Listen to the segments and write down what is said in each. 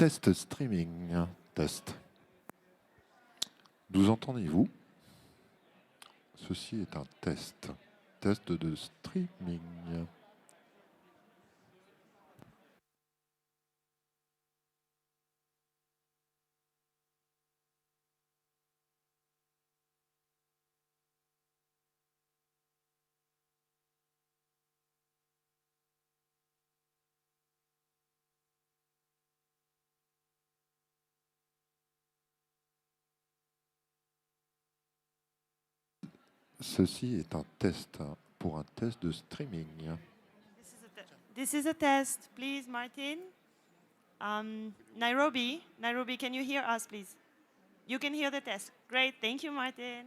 Test streaming. Test. Nous entendez-vous? Ceci est un test. Test de streaming. Ceci est un test pour un test de streaming. This is a test, please, Martin. Nairobi, can you hear us, please? You can hear the test. Great, thank you, Martin.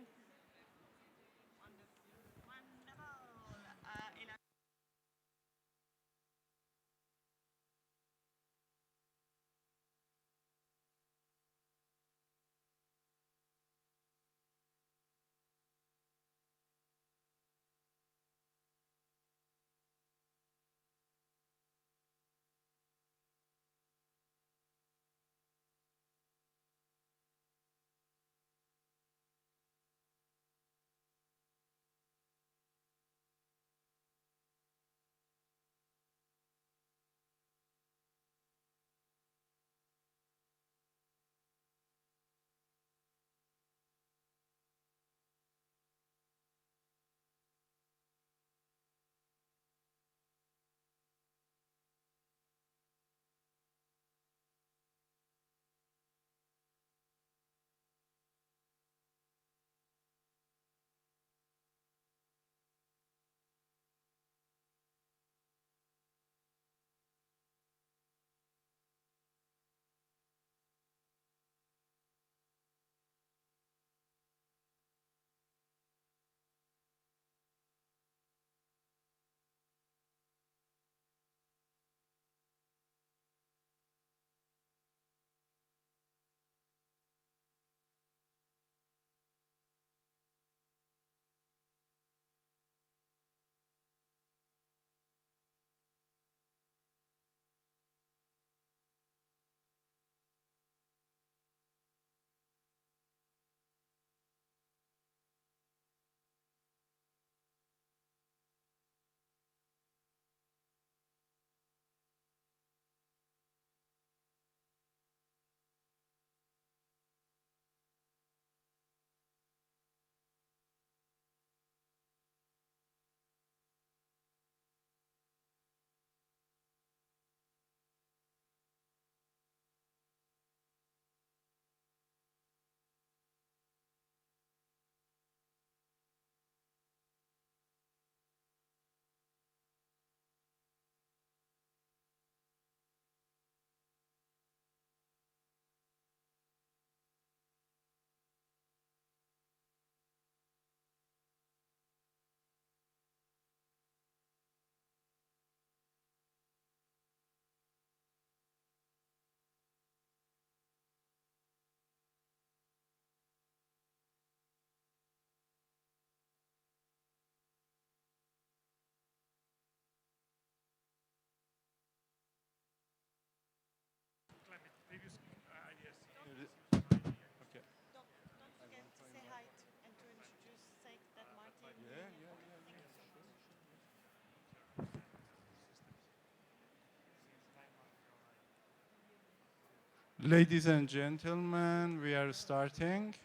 Ladies and gentlemen, we are starting.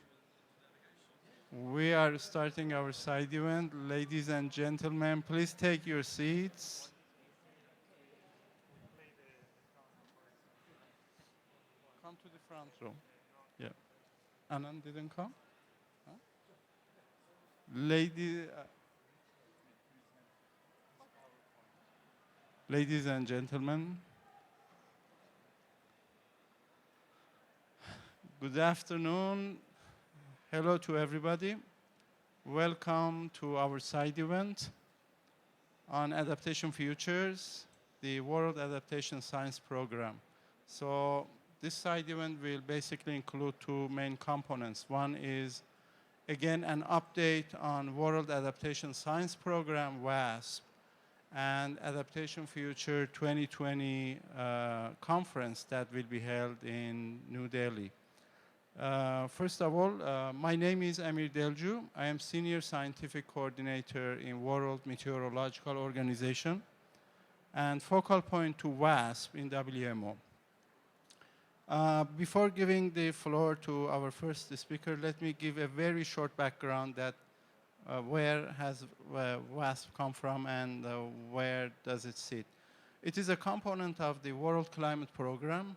We are starting our side event. Ladies and gentlemen, please take your seats. Come to the front row. Yeah. Anand didn't come? Huh? Ladies and gentlemen, good afternoon. Hello to everybody. Welcome to our side event on Adaptation Futures, the World Adaptation Science Program. So this side event will basically include two main components. One is, again, an update on World Adaptation Science Program, Wasp, and Adaptation Future 2020 conference that will be held in New Delhi. First of all, my name is Amir Delju. I am Senior Scientific Coordinator in World Meteorological Organization and focal point to Wasp in WMO. Before giving the floor to our first speaker, let me give a very short background that where has Wasp come from and where does it sit. It is a component of the World Climate Program.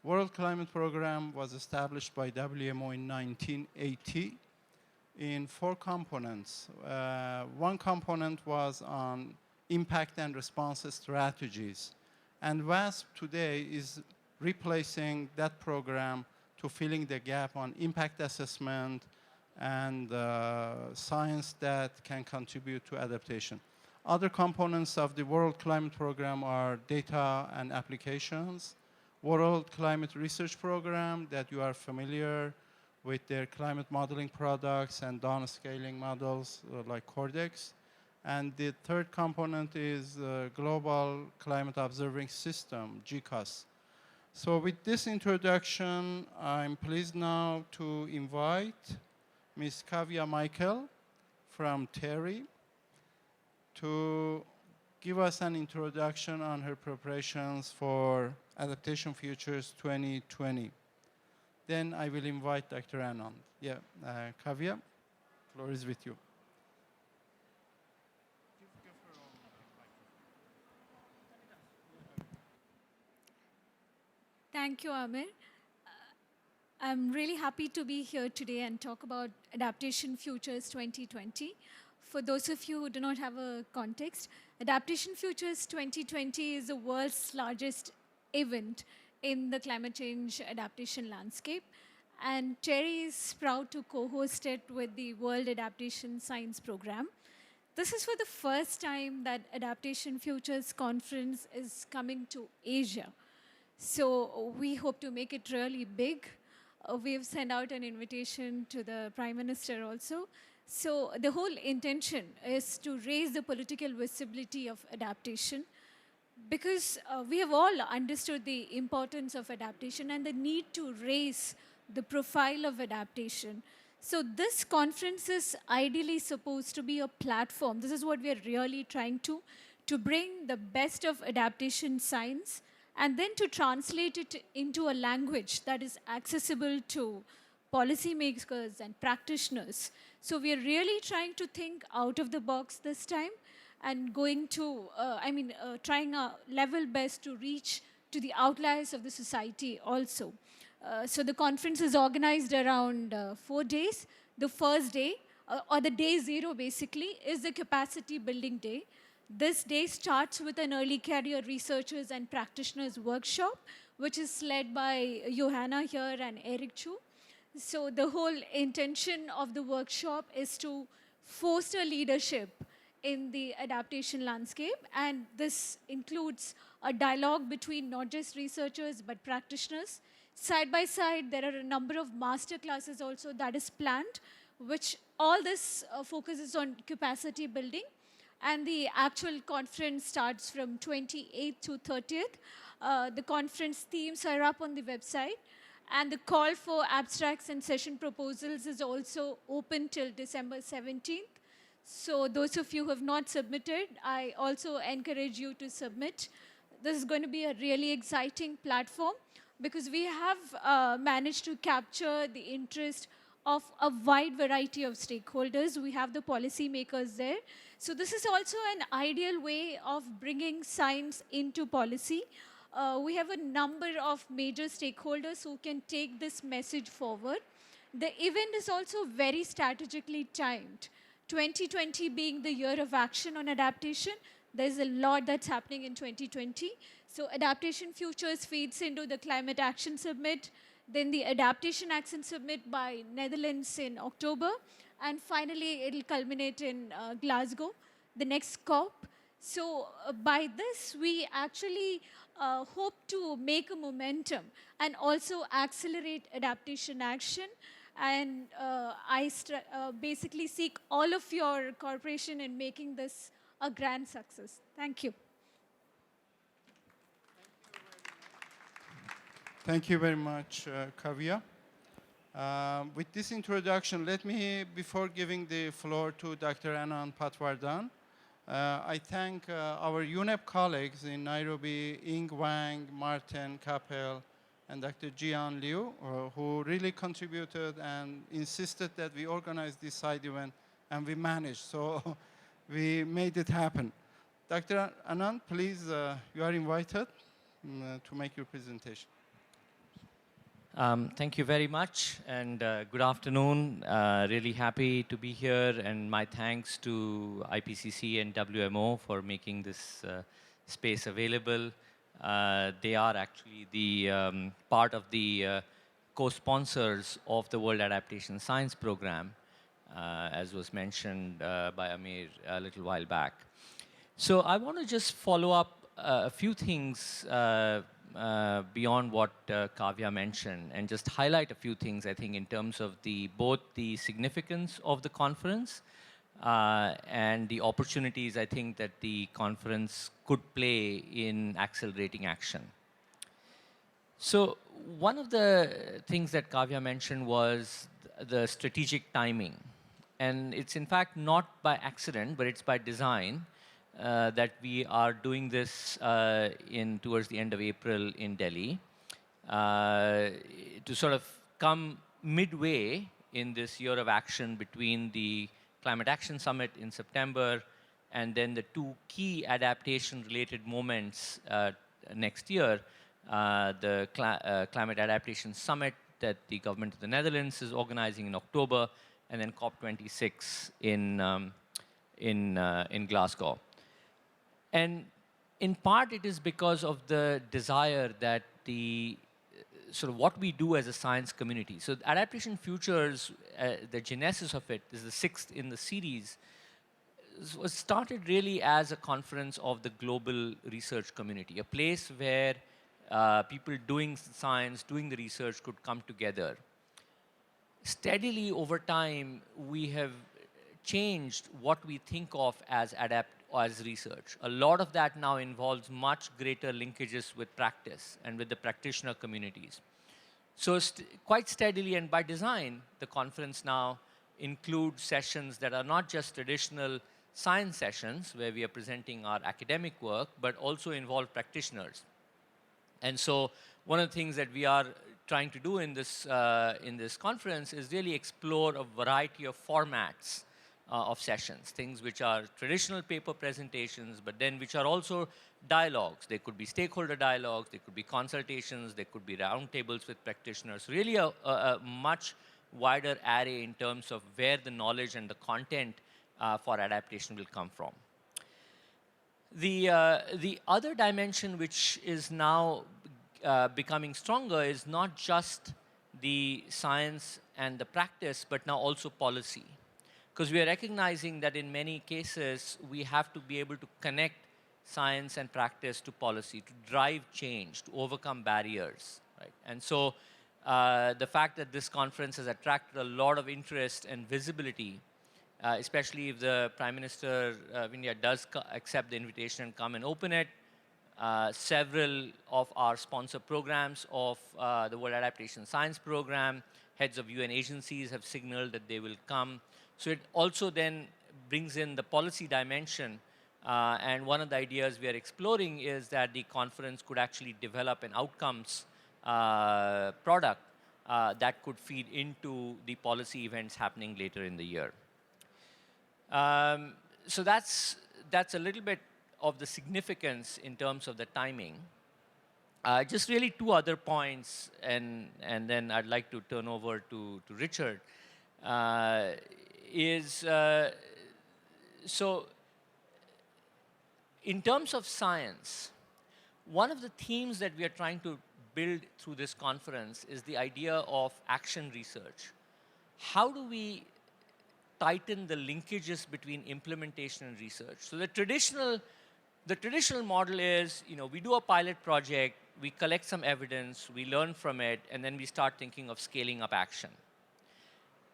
World Climate Program was established by WMO in 1980 in 4 components. One component was on impact and response strategies. And WASP today is replacing that program to filling the gap on impact assessment and science that can contribute to adaptation. Other components of the World Climate Program are data and applications, World Climate Research Program that you are familiar with their climate modeling products and downscaling models like Cordex. And the third component is Global Climate Observing System, GCOS. So with this introduction, I'm pleased now to invite Ms. Kavya Michael from TERI to give us an introduction on her preparations for Adaptation Futures 2020. Then I will invite Dr. Anand. Yeah, Kavya, floor is with you. Thank you, Amir. I'm really happy to be here today and talk about Adaptation Futures 2020. For those of you who do not have a context, Adaptation Futures 2020 is the world's largest event in the climate change adaptation landscape. And TERI is proud to co-host it with the World Adaptation Science Program. This is for the first time that Adaptation Futures Conference is coming to Asia. So we hope to make it really big. We've sent out an invitation to the Prime Minister also. So the whole intention is to raise the political visibility of adaptation because we have all understood the importance of adaptation and the need to raise the profile of adaptation. So this conference is ideally supposed to be a platform. This is what we are really trying to bring the best of adaptation science and then to translate it into a language that is accessible to policymakers and practitioners. So we are really trying to think out of the box this time and going to, trying our level best to reach to the outliers of the society also. So the conference is organized around 4 days. The first day, or the day 0 basically, is the capacity building day. This day starts with an early career researchers and practitioners workshop, which is led by Johanna here and Eric Chu. So the whole intention of the workshop is to foster leadership in the adaptation landscape. And this includes a dialogue between not just researchers, but practitioners. Side by side, there are a number of master classes also that is planned, which all this focuses on capacity building. And the actual conference starts from 28th to 30th. The conference themes are up on the website. And the call for abstracts and session proposals is also open till December 17th. So those of you who have not submitted, I also encourage you to submit. This is going to be a really exciting platform because we have managed to capture the interest of a wide variety of stakeholders. We have the policymakers there. So this is also an ideal way of bringing science into policy. We have a number of major stakeholders who can take this message forward. The event is also very strategically timed. 2020 being the year of action on adaptation, there's a lot that's happening in 2020. So Adaptation Futures feeds into the Climate Action Summit, then the Adaptation Action Summit by Netherlands in October, and finally it'll culminate in Glasgow, the next COP. So by this, we actually hope to make a momentum and also accelerate adaptation action. And I basically seek all of your cooperation in making this a grand success. Thank you. Thank you very much, Kavya. With this introduction, let me, before giving the floor to Dr. Anand Patwardhan, I thank our UNEP colleagues in Nairobi, Ying Wang, Martin Capel, and Dr. Jian Liu, who really contributed and insisted that we organize this side event, and we managed. So we made it happen. Dr. Anand, please, you are invited to make your presentation. Thank you very much, and good afternoon. Really happy to be here, and my thanks to IPCC and WMO for making this space available. They are actually the part of the co-sponsors of the World Adaptation Science Program, as was mentioned by Amir a little while back. So I want to just follow up a few things beyond what Kavya mentioned, and just highlight a few things, I think, in terms of both the significance of the conference and the opportunities, I think, that the conference could play in accelerating action. So one of the things that Kavya mentioned was the strategic timing. And it's in fact not by accident, but it's by design. That we are doing this towards the end of April in Delhi to sort of come midway in this year of action between the Climate Action Summit in September and then the two key adaptation-related moments next year, the Climate Adaptation Summit that the government of the Netherlands is organizing in October, and then COP26 in Glasgow. And in part, it is because of the desire that sort of what we do as a science community. So Adaptation Futures, the genesis of it is the sixth in the series, was started really as a conference of the global research community, a place where people doing science, doing the research could come together. Steadily over time, we have changed what we think of as research. A lot of that now involves much greater linkages with practice and with the practitioner communities. So quite steadily and by design, the conference now includes sessions that are not just traditional science sessions where we are presenting our academic work, but also involve practitioners. And so one of the things that we are trying to do in this conference is really explore a variety of formats of sessions, things which are traditional paper presentations, but then which are also dialogues. They could be stakeholder dialogues, they could be consultations, they could be roundtables with practitioners. Really a much wider array in terms of where the knowledge and the content for adaptation will come from. The other dimension which is now becoming stronger is not just the science and the practice, but now also policy. Because we are recognizing that in many cases, we have to be able to connect science and practice to policy, to drive change, to overcome barriers. Right? And so the fact that this conference has attracted a lot of interest and visibility, especially if the Prime Minister of India does accept the invitation and come and open it. Several of our sponsor programs of the World Adaptation Science Program, heads of UN agencies have signaled that they will come. So it also then brings in the policy dimension. And one of the ideas we are exploring is that the conference could actually develop an outcomes product that could feed into the policy events happening later in the year. So that's a little bit of the significance in terms of the timing. Just really two other points, and then I'd like to turn over to Richard. So in terms of science, one of the themes that we are trying to build through this conference is the idea of action research. How do we tighten the linkages between implementation and research? So the traditional model is, we do a pilot project, we collect some evidence, we learn from it, and then we start thinking of scaling up action.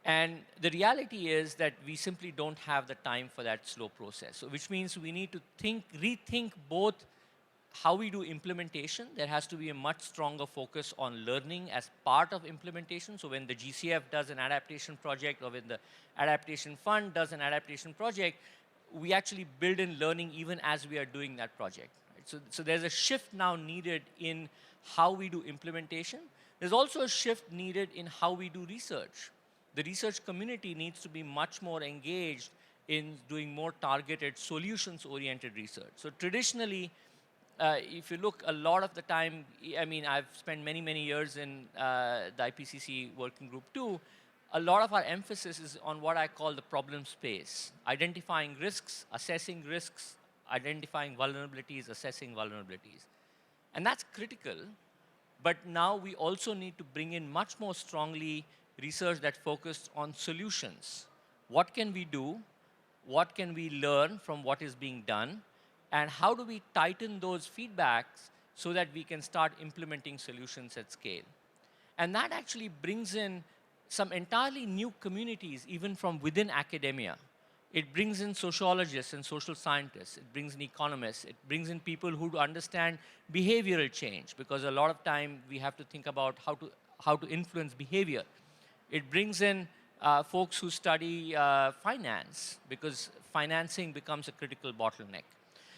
And the reality is that we simply don't have the time for that slow process. So which means we need to rethink both how we do implementation. There has to be a much stronger focus on learning as part of implementation. So when the GCF does an adaptation project, or when the adaptation fund does an adaptation project, we actually build in learning even as we are doing that project. Right? So there's a shift now needed in how we do implementation. There's also a shift needed in how we do research. The research community needs to be much more engaged in doing more targeted solutions-oriented research. So traditionally, if you look a lot of the time, I mean, I've spent many, many years in the IPCC working group too. A lot of our emphasis is on what I call the problem space, identifying risks, assessing risks, identifying vulnerabilities, assessing vulnerabilities. And that's critical, but now we also need to bring in much more strongly research that focused on solutions. What can we do? What can we learn from what is being done? And how do we tighten those feedbacks so that we can start implementing solutions at scale? And that actually brings in some entirely new communities, even from within academia. It brings in sociologists and social scientists. It brings in economists. It brings in people who understand behavioral change, because a lot of time we have to think about how to influence behavior. It brings in folks who study finance, because financing becomes a critical bottleneck.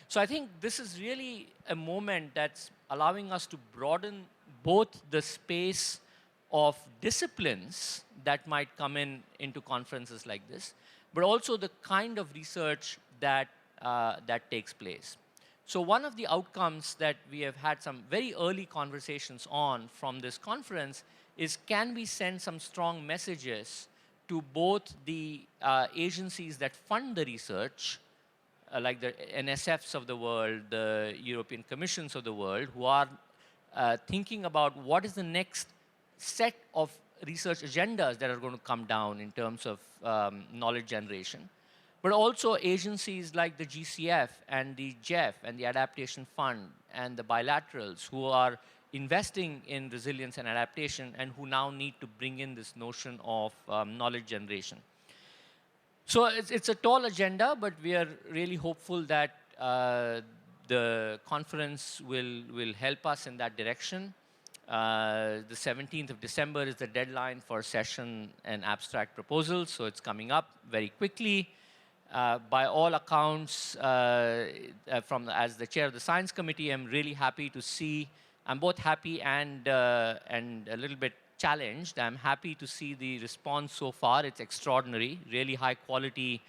So I think this is really a moment that's allowing us to broaden both the space of disciplines that might come into conferences like this, but also the kind of research that takes place. So one of the outcomes that we have had some very early conversations on from this conference is, can we send some strong messages to both the agencies that fund the research, like the NSFs of the world, the European Commissions of the world, who are thinking about what is the next set of research agendas that are going to come down in terms of knowledge generation, but also agencies like the GCF and the GEF and the Adaptation Fund and the bilaterals, who are investing in resilience and adaptation and who now need to bring in this notion of knowledge generation. So it's a tall agenda, but we are really hopeful that the conference will help us in that direction. The 17th of December is the deadline for session and abstract proposals, so it's coming up very quickly. By all accounts, as the chair of the science committee, I'm really happy to see. I'm both happy and a little bit challenged. I'm happy to see the response so far. It's extraordinary. Really high quality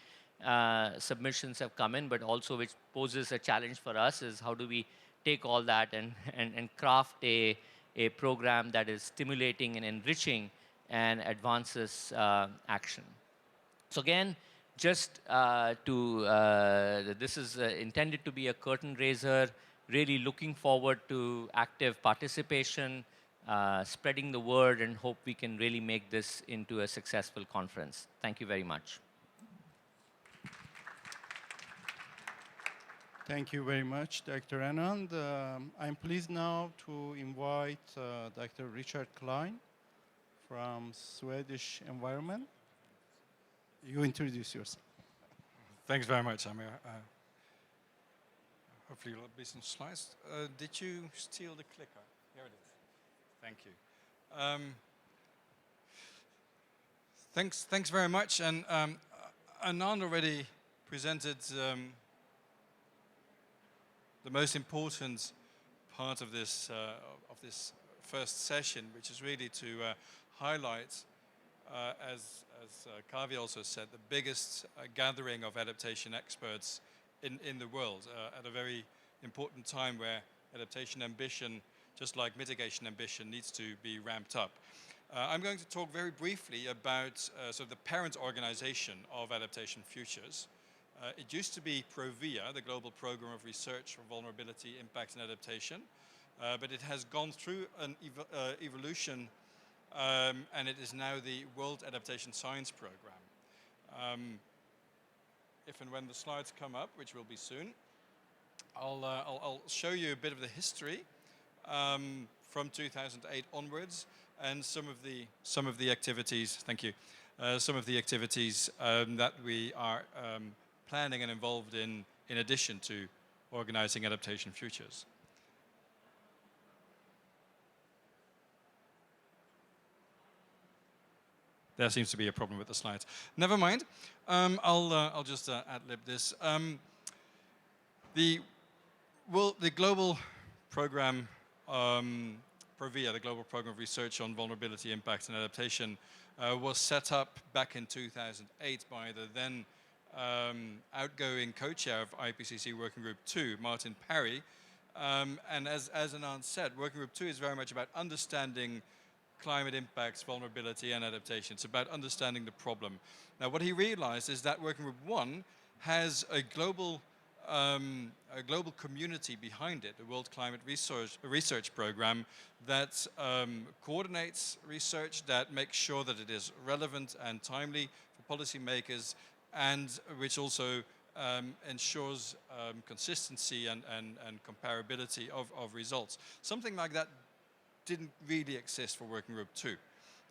submissions have come in, but also which poses a challenge for us is, how do we take all that and craft a program that is stimulating and enriching and advances action. So again, just this is intended to be a curtain raiser, really looking forward to active participation, spreading the word, and hope we can really make this into a successful conference. Thank you very much. Thank you very much, Dr. Anand. I'm pleased now to invite Dr. Richard Klein from Swedish Environment. You introduce yourself. Thanks very much, Amir. Hopefully there'll be some slides. Did you steal the clicker? Here it is. Thank you. Thanks very much. And Anand already presented the most important part of this first session, which is really to highlight, as Kavi also said, the biggest gathering of adaptation experts in the world at a very important time where adaptation ambition, just like mitigation ambition, needs to be ramped up. I'm going to talk very briefly about sort of the parent organization of Adaptation Futures. It used to be ProVIA, the Global Program of Research for Vulnerability, Impact and Adaptation, but it has gone through an evolution, and it is now the World Adaptation Science Program. If and when the slides come up, which will be soon, I'll show you a bit of the history from 2008 onwards, and some of the activities. Thank you. some of the activities that we are planning and involved in addition to organizing Adaptation Futures. There seems to be a problem with the slides. Never mind. I'll just ad-lib this. The global program, PROVIA, the Global Program of Research on Vulnerability, Impact and Adaptation, was set up back in 2008 by the then outgoing co-chair of IPCC Working Group 2, Martin Parry. And as Anand said, Working Group 2 is very much about understanding climate impacts, vulnerability, and adaptation. It's about understanding the problem. Now, what he realized is that Working Group 1 has a global community behind it, the World Climate Research Program that coordinates research, that makes sure that it is relevant and timely for policymakers, and which also ensures consistency and comparability of results. Something like that didn't really exist for Working Group 2.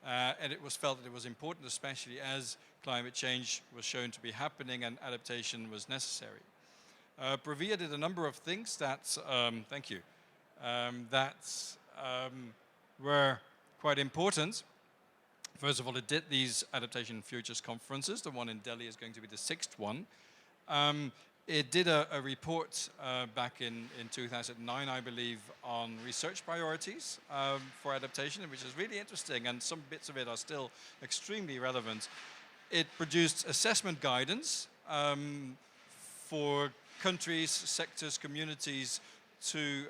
And it was felt that it was important, especially as climate change was shown to be happening and adaptation was necessary. PROVIA did a number of things that, thank you, that were quite important. First of all, it did these Adaptation Futures conferences. The one in Delhi is going to be the 6th one. It did a report back in 2009, I believe, on research priorities for adaptation, which is really interesting, and some bits of it are still extremely relevant. It produced assessment guidance for countries, sectors, communities to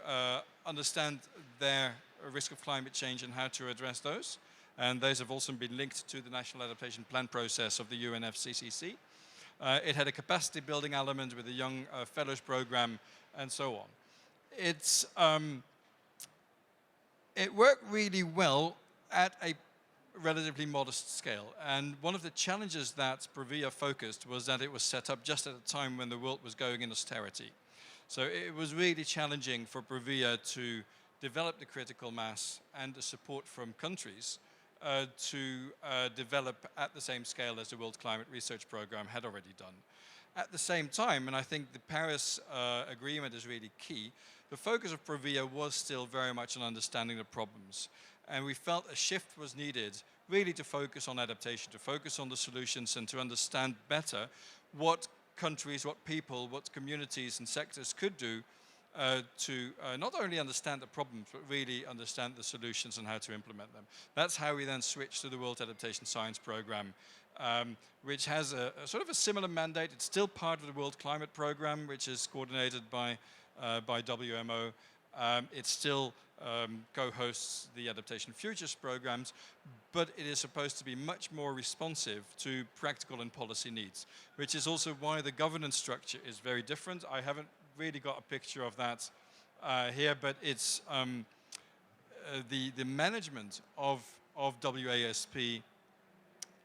understand their risk of climate change and how to address those. And those have also been linked to the National Adaptation Plan process of the UNFCCC. It had a capacity building element with a young fellows program and so on. It worked really well at a relatively modest scale. And one of the challenges that PROVIA focused was that it was set up just at a time when the world was going in austerity. So it was really challenging for PROVIA to develop the critical mass and the support from countries to develop at the same scale as the World Climate Research Program had already done. At the same time, and I think the Paris Agreement is really key, the focus of PROVIA was still very much on understanding the problems. And we felt a shift was needed really to focus on adaptation, to focus on the solutions and to understand better what countries, what people, what communities and sectors could do to not only understand the problems, but really understand the solutions and how to implement them. That's how we then switched to the World Adaptation Science Program, which has a sort of a similar mandate. It's still part of the World Climate Program, which is coordinated by WMO. It still co-hosts the Adaptation Futures programs, but it is supposed to be much more responsive to practical and policy needs, which is also why the governance structure is very different. I haven't really got a picture of that here, but it's the management of WASP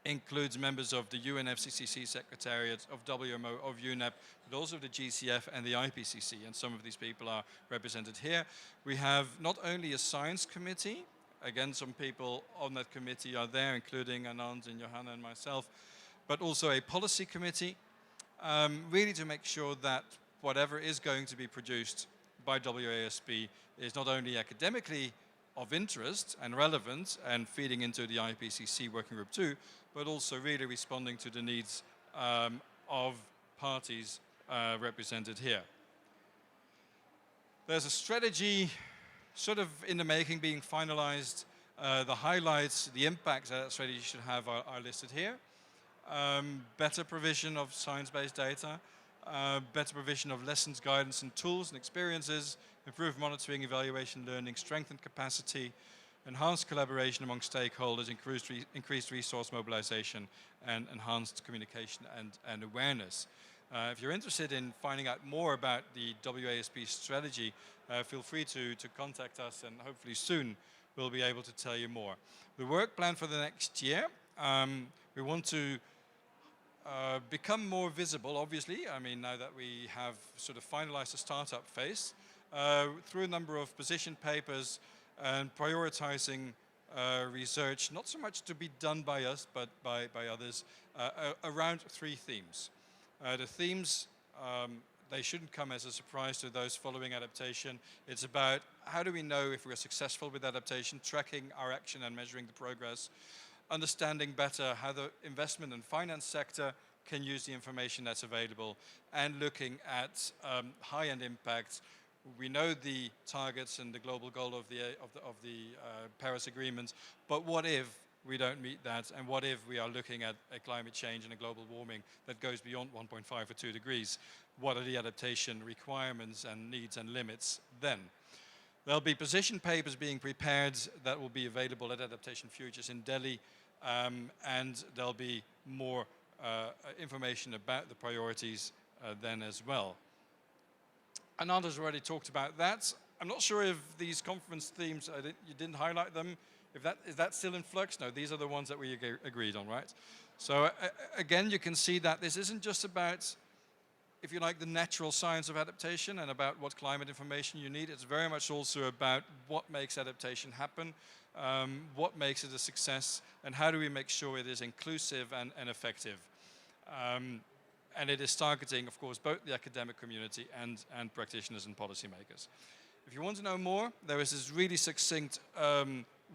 includes members of the UNFCCC Secretariat, of WMO, of UNEP, but also the GCF and the IPCC, and some of these people are represented here. We have not only a science committee, again, some people on that committee are there, including Anand and Johanna and myself, but also a policy committee, really to make sure that whatever is going to be produced by WASP is not only academically of interest and relevant and feeding into the IPCC Working Group 2, but also really responding to the needs of parties represented here. There's a strategy sort of in the making, being finalized. The highlights, the impacts that strategy should have are listed here. Better provision of science-based data, better provision of lessons, guidance, and tools and experiences, improved monitoring, evaluation, learning, strengthened capacity, enhanced collaboration among stakeholders, increased resource mobilization, and enhanced communication and awareness. If you're interested in finding out more about the WASP strategy, feel free to contact us, and hopefully soon we'll be able to tell you more. The work plan for the next year, we want to become more visible, obviously. I mean, now that we have sort of finalized the startup phase, through a number of position papers and prioritizing research, not so much to be done by us, but by others, around three themes. The themes, they shouldn't come as a surprise to those following adaptation. It's about how do we know if we're successful with adaptation, tracking our action and measuring the progress, understanding better how the investment and finance sector can use the information that's available, and looking at high-end impacts. We know the targets and the global goal of the Paris Agreement, but what if we don't meet that, and what if we are looking at a climate change and a global warming that goes beyond 1.5 or 2 degrees? What are the adaptation requirements and needs and limits then? There'll be position papers being prepared that will be available at Adaptation Futures in Delhi, and there'll be more information about the priorities then as well. Ananda's already talked about that. I'm not sure if these conference themes, you didn't highlight them. Is that still in flux? No, these are the ones that we agreed on, right? So again, you can see that this isn't just about, if you like, the natural science of adaptation and about what climate information you need. It's very much also about what makes adaptation happen, what makes it a success, and how do we make sure it is inclusive and effective. And it is targeting, of course, both the academic community and practitioners and policymakers. If you want to know more, there is this really succinct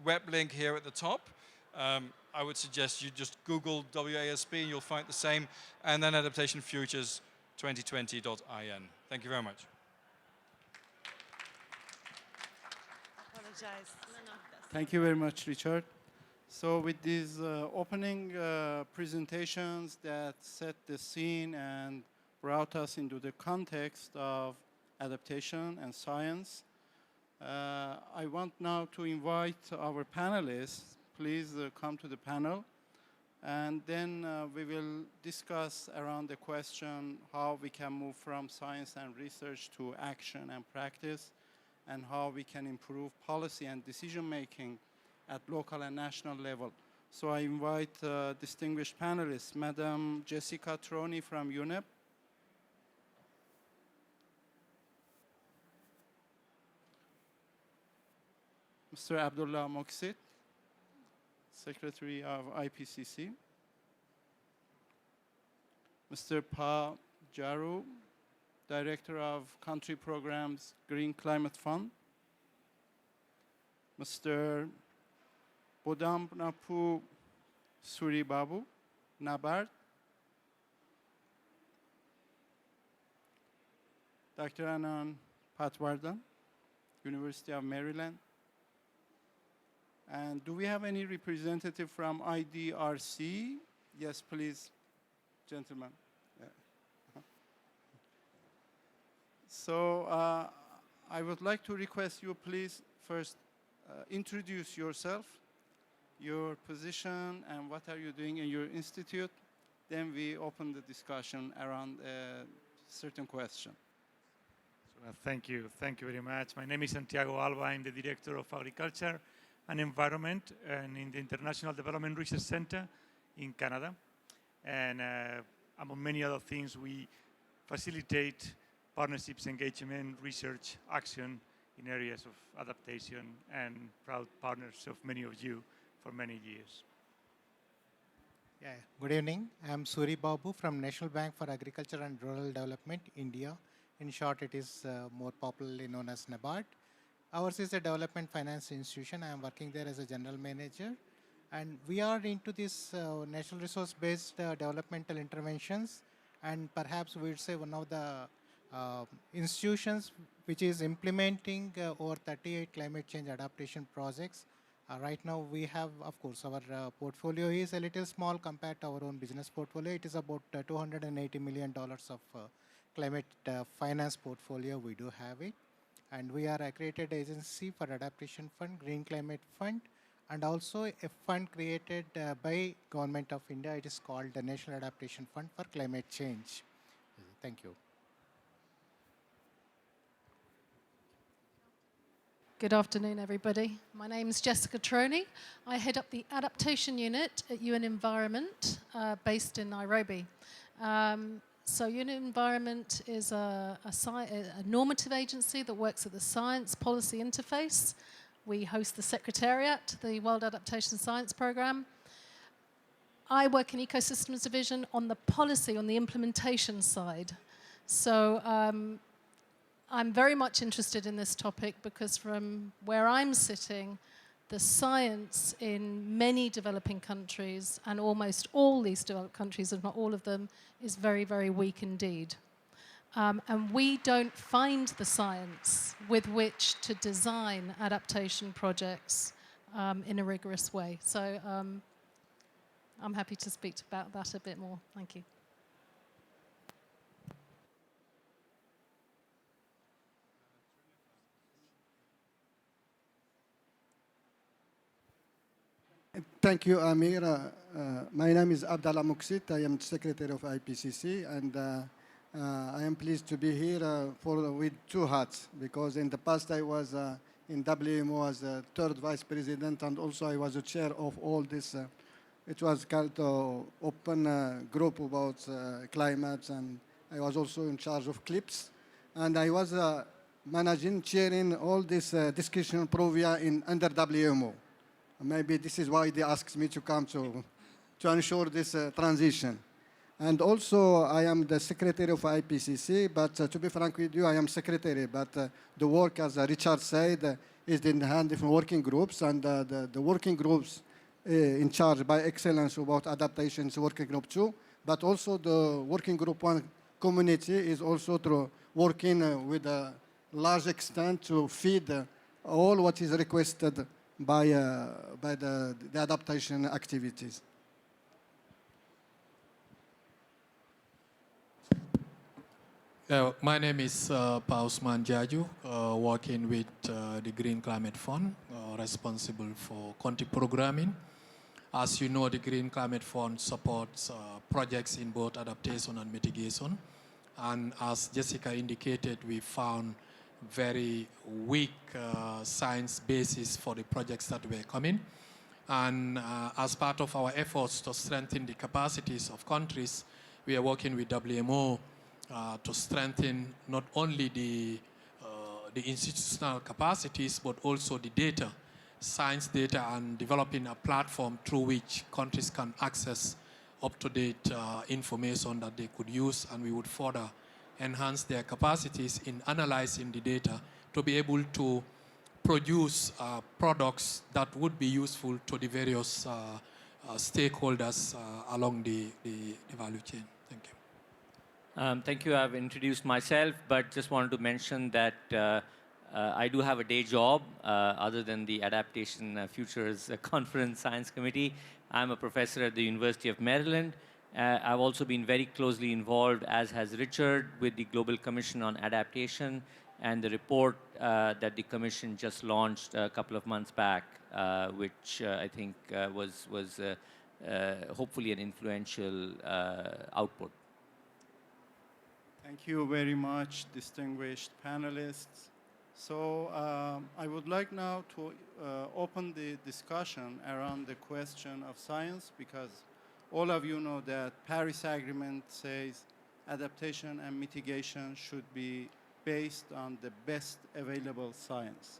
web link here at the top. I would suggest you just Google WASP and you'll find the same, and then Adaptation Futures 2020.in. Thank you very much. Apologize. Thank you very much, Richard. So with these opening presentations that set the scene and brought us into the context of adaptation and science, I want now to invite our panelists. Please come to the panel. And then we will discuss around the question how we can move from science and research to action and practice, and how we can improve policy and decision-making at local and national level. So I invite distinguished panelists, Madam Jessica Troney from UNEP, Mr. Abdullah Moksit, Secretary of IPCC, Mr. Pa Jaru, Director of Country Programs, Green Climate Fund, Mr. Bodamnapu Suribabu, NABARD, Dr. Anand Patwardhan, University of Maryland. And do we have any representative from IDRC? Yes, please, gentlemen. Yeah. So I would like to request you please first introduce yourself, your position, and what are you doing in your institute. Then we open the discussion around a certain question. Thank you very much. My name is Santiago Alba. I'm the Director of Agriculture and Environment and in the International Development Research Center in Canada. And among many other things, we facilitate partnerships, engagement, research, action in areas of adaptation, and proud partners of many of you for many years. Yeah. Good evening. I'm Suri Babu from National Bank for Agriculture and Rural Development, India. In short, it is more popularly known as NABARD. Ours is a development finance institution. I am working there as a general manager. And we are into this natural resource-based developmental interventions. And perhaps we would say one of the institutions which is implementing over 38 climate change adaptation projects. Right now we have, of course, our portfolio is a little small compared to our own business portfolio. It is about $280 million of climate finance portfolio. We do have it. And we are accredited agency for adaptation fund, Green Climate Fund, and also a fund created by Government of India. It is called the National Adaptation Fund for Climate Change. Thank you. Good afternoon, everybody. My name is Jessica Troney. I head up the adaptation unit at UN Environment, based in Nairobi. So UN Environment is a normative agency that works at the science policy interface. We host the Secretariat, the World Adaptation Science Programme. I work in Ecosystems Division on the policy, on the implementation side. So I'm very much interested in this topic because from where I'm sitting, the science in many developing countries, and almost all these developed countries, if not all of them, is very, very weak indeed. And we don't find the science with which to design adaptation projects in a rigorous way. So I'm happy to speak about that a bit more. Thank you. Thank you, Amir. My name is Abdallah Muksit. I am Secretary of IPCC, and I am pleased to be here with two hats, because in the past I was in WMO as a third vice president, and also I was the chair of all this. It was called open group about climate, and I was also in charge of CLIPS, and I was chairing all this discussion Provia under WMO. Maybe this is why they asked me to come to ensure this transition. And also, I am the secretary of IPCC, but to be frank with you, I am secretary, but the work, as Richard said, is in the hand of working groups, and the working groups in charge by excellence about adaptation is working group 2, but also the working group 1 community is also working with a large extent to feed all what is requested by the adaptation activities. My name is Pausman Jaju, working with the Green Climate Fund, responsible for country programming. As you know, the Green Climate Fund supports projects in both adaptation and mitigation. And as Jessica indicated, we found very weak science basis for the projects that were coming. And as part of our efforts to strengthen the capacities of countries, we are working with WMO to strengthen not only the institutional capacities, but also the data, science data, and developing a platform through which countries can access up-to-date information that they could use, and we would further enhance their capacities in analyzing the data to be able to produce products that would be useful to the various stakeholders along the value chain. Thank you. Thank you. I've introduced myself, but just wanted to mention that I do have a day job other than the Adaptation Futures Conference Science Committee. I'm a professor at the University of Maryland. I've also been very closely involved, as has Richard, with the Global Commission on Adaptation and the report that the Commission just launched a couple of months back, which I think was hopefully an influential output. Thank you very much, distinguished panelists. So I would like now to open the discussion around the question of science, because all of you know that Paris Agreement says adaptation and mitigation should be based on the best available science.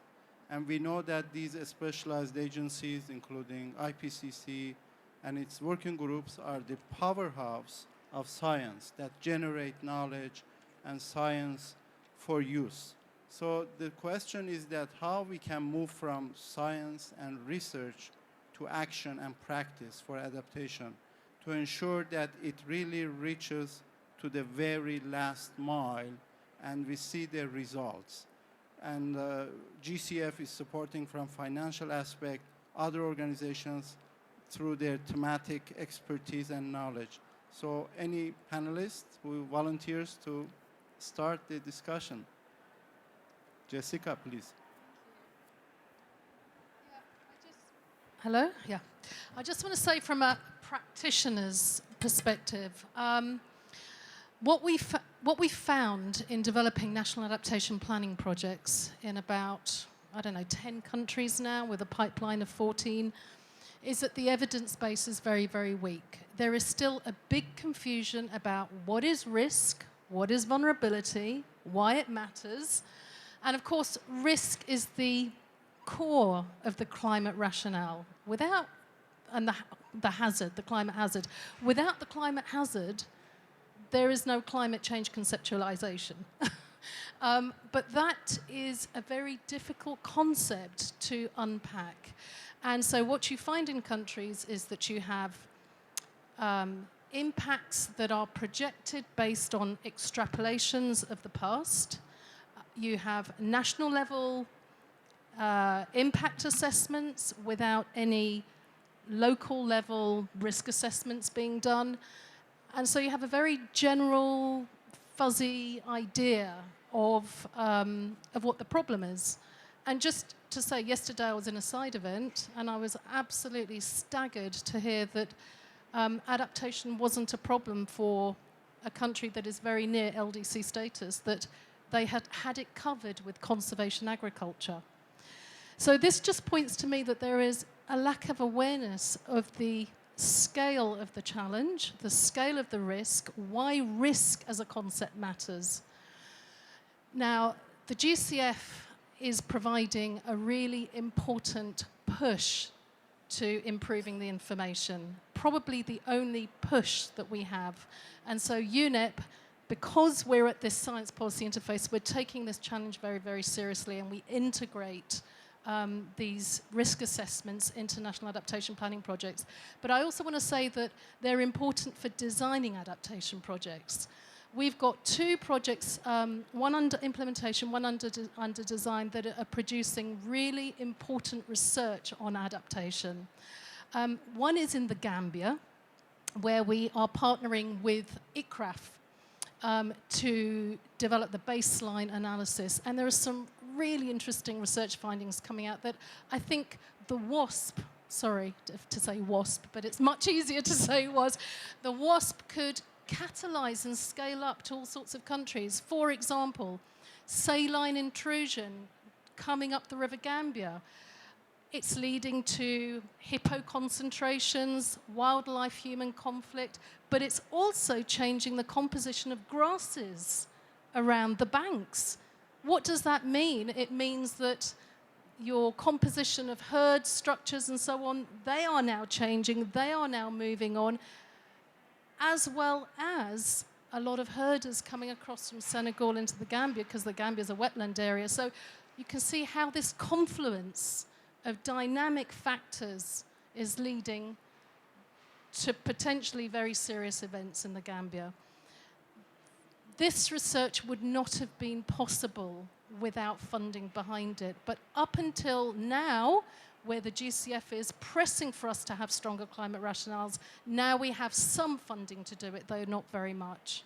And we know that these specialized agencies, including IPCC and its working groups, are the powerhouse of science that generate knowledge and science for use. So the question is that how we can move from science and research to action and practice for adaptation to ensure that it really reaches to the very last mile and we see the results. And GCF is supporting from financial aspect other organizations through their thematic expertise and knowledge. So any panelists who volunteers to start the discussion? Jessica, please. Hello? Yeah. I just want to say from a practitioner's perspective, what we found in developing national adaptation planning projects in about, 10 countries now with a pipeline of 14, is that the evidence base is very, very weak. There is still a big confusion about what is risk, what is vulnerability, why it matters. And of course, risk is the core of the climate rationale. Without, and the hazard, the climate hazard. Without the climate hazard, there is no climate change conceptualization. But that is a very difficult concept to unpack. And so what you find in countries is that you have impacts that are projected based on extrapolations of the past. You have national level impact assessments without any local level risk assessments being done. And so you have a very general, fuzzy idea of what the problem is. And just to say, yesterday I was in a side event and I was absolutely staggered to hear that adaptation wasn't a problem for a country that is very near LDC status, that they had it covered with conservation agriculture. So this just points to me that there is a lack of awareness of the scale of the challenge, the scale of the risk, why risk as a concept matters. Now, the GCF is providing a really important push to improving the information, probably the only push that we have. And so UNEP, because we're at this science policy interface, we're taking this challenge very, very seriously, and we integrate these risk assessments into national adaptation planning projects. But I also want to say that they're important for designing adaptation projects. We've got 2 projects, one under implementation, one under design, that are producing really important research on adaptation. One is in the Gambia, where we are partnering with ICRAF to develop the baseline analysis. And there are some really interesting research findings coming out that I think the Wasp, sorry to say Wasp, but it's much easier to say WASP, the Wasp could catalyze and scale up to all sorts of countries. For example, saline intrusion coming up the River Gambia. It's leading to hippo concentrations, wildlife-human conflict, but it's also changing the composition of grasses around the banks. What does that mean? It means that your composition of herd structures and so on, they are now changing, they are now moving on, as well as a lot of herders coming across from Senegal into the Gambia, because the Gambia is a wetland area. So you can see how this confluence of dynamic factors is leading to potentially very serious events in the Gambia. This research would not have been possible without funding behind it. But up until now, where the GCF is pressing for us to have stronger climate rationales, now we have some funding to do it, though not very much.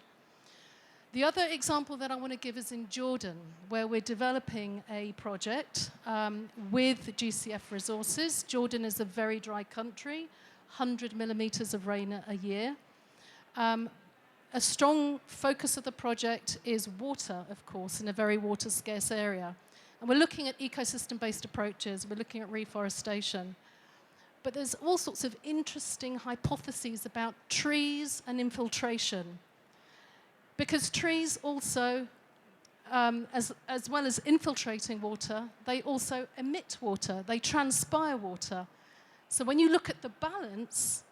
The other example that I want to give is in Jordan, where we're developing a project with GCF resources. Jordan is a very dry country, 100 millimeters of rain a year. A strong focus of the project is water, of course, in a very water-scarce area. And we're looking at ecosystem-based approaches. We're looking at reforestation. But there's all sorts of interesting hypotheses about trees and infiltration. Because trees also, as well as infiltrating water, they also emit water. They transpire water. So when you look at the balance,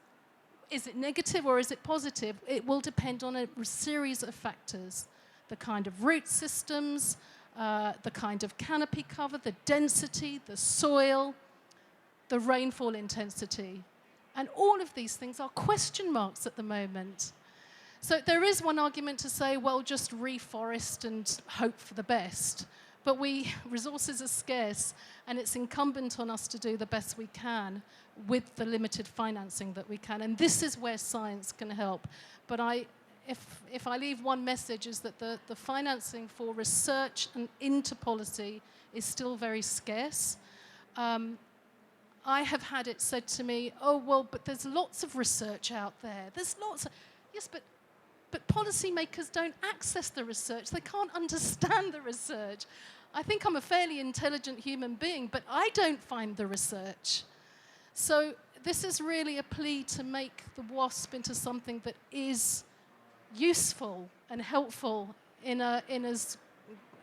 is it negative or is it positive? It will depend on a series of factors. The kind of root systems, the kind of canopy cover, the density, the soil, the rainfall intensity. And all of these things are question marks at the moment. So there is one argument to say, well, just reforest and hope for the best. But resources are scarce, and it's incumbent on us to do the best we can with the limited financing that we can. And this is where science can help. But if I leave one message, is that the financing for research and into policy is still very scarce. I have had it said to me, oh, well, but there's lots of research out there. There's lots of, yes, but policymakers don't access the research. They can't understand the research. I think I'm a fairly intelligent human being, but I don't find the research. So this is really a plea to make the WASP into something that is useful and helpful in as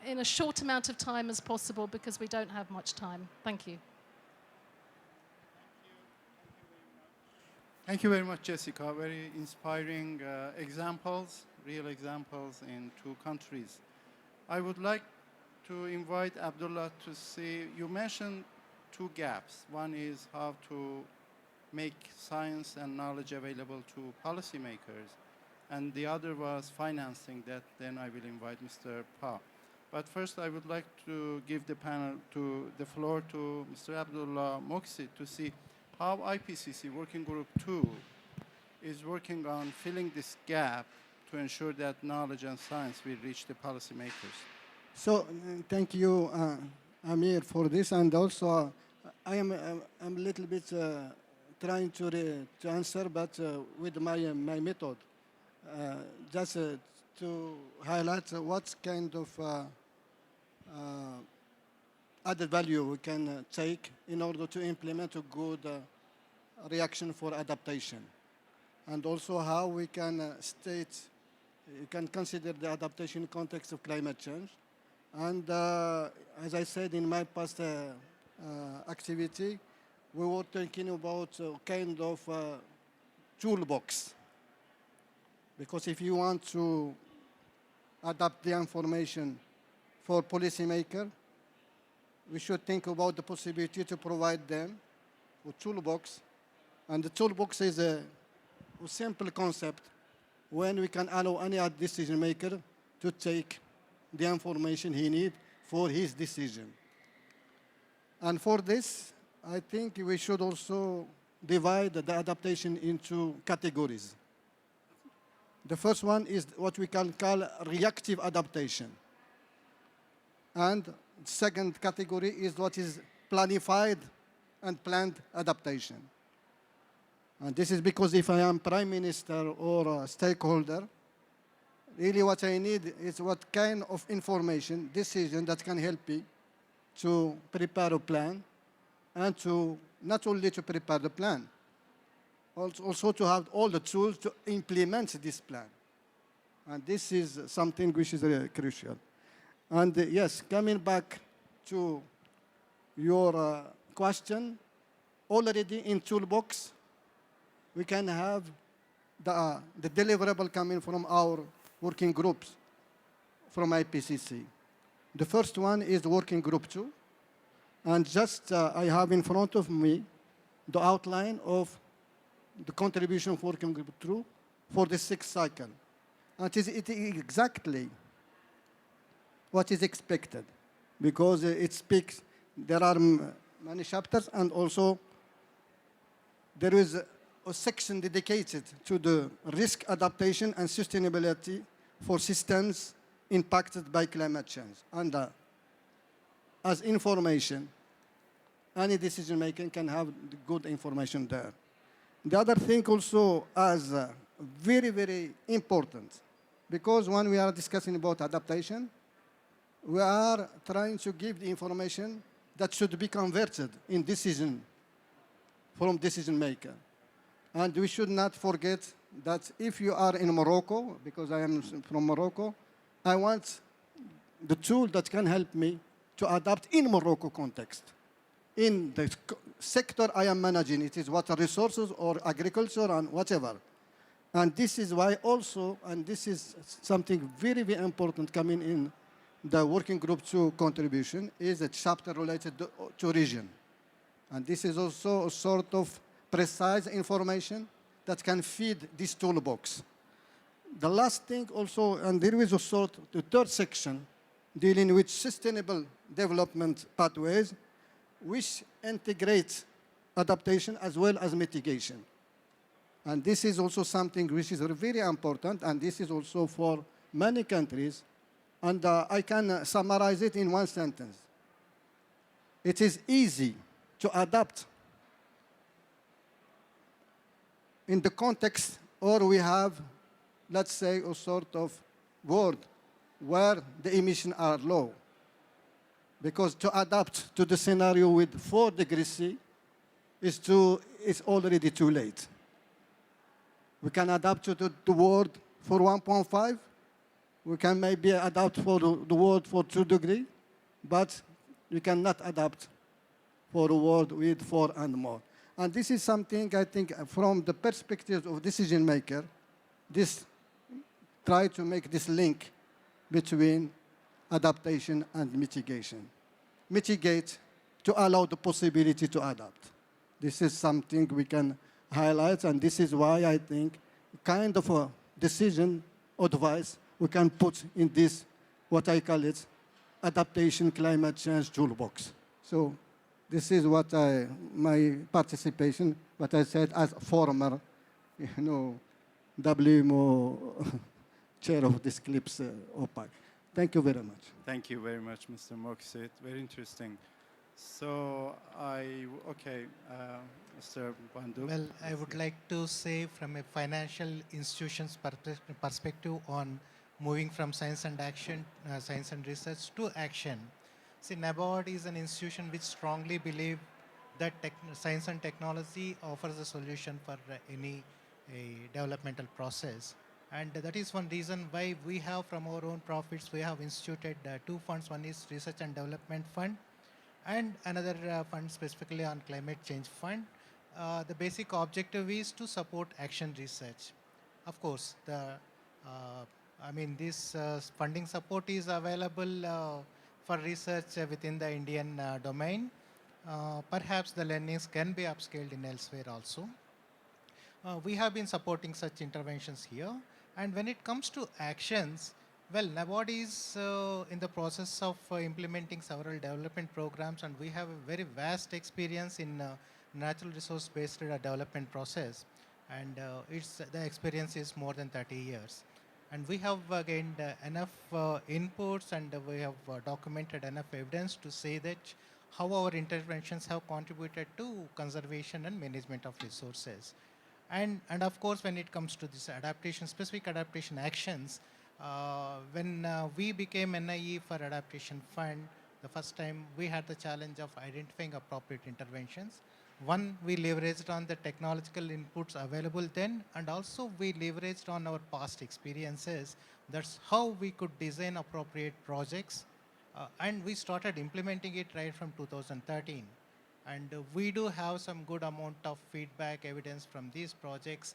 in a short amount of time as possible because we don't have much time. Thank you. Thank you very much, Jessica. Very inspiring examples, real examples in 2 countries. I would like to invite Abdullah to see, you mentioned 2 gaps. One is how to make science and knowledge available to policymakers, and the other was financing. That then I will invite Mr. Pa. But first I would like to give the floor to Mr. Abdullah Moksi to see how IPCC Working Group 2 is working on filling this gap to ensure that knowledge and science will reach the policymakers. So thank you, Amir, for this, and also I'm a little bit trying to answer, but with my method, just to highlight what kind of added value we can take in order to implement a good reaction for adaptation, and also how we can you can consider the adaptation context of climate change. And as I said in my past activity, we were thinking about a kind of toolbox. Because if you want to adapt the information for policymakers, we should think about the possibility to provide them a toolbox. And the toolbox is a simple concept when we can allow any decision maker to take the information he needs for his decision. And for this, I think we should also divide the adaptation into categories. The first one is what we can call reactive adaptation. And the second category is what is planified and planned adaptation. And this is because if I am prime minister or a stakeholder, really what I need is what kind of information, decision that can help me to prepare a plan, and to not only to prepare the plan, also to have all the tools to implement this plan. And this is something which is crucial. And yes, coming back to your question, already in toolbox, we can have the deliverable coming from our working groups from IPCC. The first one is working group 2. And just I have in front of me the outline of the contribution of working group 2 for the 6th cycle. And it is exactly what is expected, because it speaks, there are many chapters, and also there is a section dedicated to the risk adaptation and sustainability for systems impacted by climate change. And as information, any decision making can have good information there. The other thing also as very, very important, because when we are discussing about adaptation, we are trying to give the information that should be converted in decision from decision maker. And we should not forget that if you are in Morocco, because I am from Morocco, I want the tool that can help me to adapt in Morocco context. In the sector I am managing, it is water resources or agriculture and whatever. And this is why also, and this is something very, very important coming in the working group 2 contribution, is a chapter related to region. And this is also a sort of precise information that can feed this toolbox. The last thing also, and there is a sort, the third section, dealing with sustainable development pathways, which integrate adaptation as well as mitigation. And this is also something which is very important, and this is also for many countries. And I can summarize it in one sentence. It is easy to adapt in the context, or we have, let's say, a sort of world where the emissions are low. Because to adapt to the scenario with 4 degrees C is already too late. We can adapt to the world for 1.5, We can maybe adapt for the world for 2 degrees, but we cannot adapt for a world with 4 and more. And this is something I think from the perspective of decision maker, this try to make this link between adaptation and mitigation. Mitigate to allow the possibility to adapt. This is something we can highlight, and this is why I think kind of a decision advice we can put in this, what I call it, adaptation climate change toolbox. So this is what my participation, what I said as former, WMO chair of this CLIPS OPAC. Thank you very much. Thank you very much, Mr. Moksit. Very interesting. So Mr. Bandhu. Well, I would like to say from a financial institution's perspective on moving from science and action, science and research to action. See, NABARD is an institution which strongly believes that science and technology offers a solution for any developmental process. And that is one reason why we have, from our own profits, we have instituted 2 funds. One is Research and Development Fund, and another fund specifically on Climate Change Fund. The basic objective is to support action research. Of course, this funding support is available for research within the Indian domain. Perhaps the learnings can be upscaled in elsewhere also. We have been supporting such interventions here. And when it comes to actions, well, NABARD is in the process of implementing several development programs, and we have a very vast experience in natural resource-based development process. And the experience is more than 30 years. And we have gained enough inputs, and we have documented enough evidence to say that how our interventions have contributed to conservation and management of resources. And of course, when it comes to this adaptation, specific adaptation actions, when we became NIE for Adaptation Fund, the first time we had the challenge of identifying appropriate interventions. One, we leveraged on the technological inputs available then, and also we leveraged on our past experiences. That's how we could design appropriate projects. And we started implementing it right from 2013. And we do have some good amount of feedback evidence from these projects,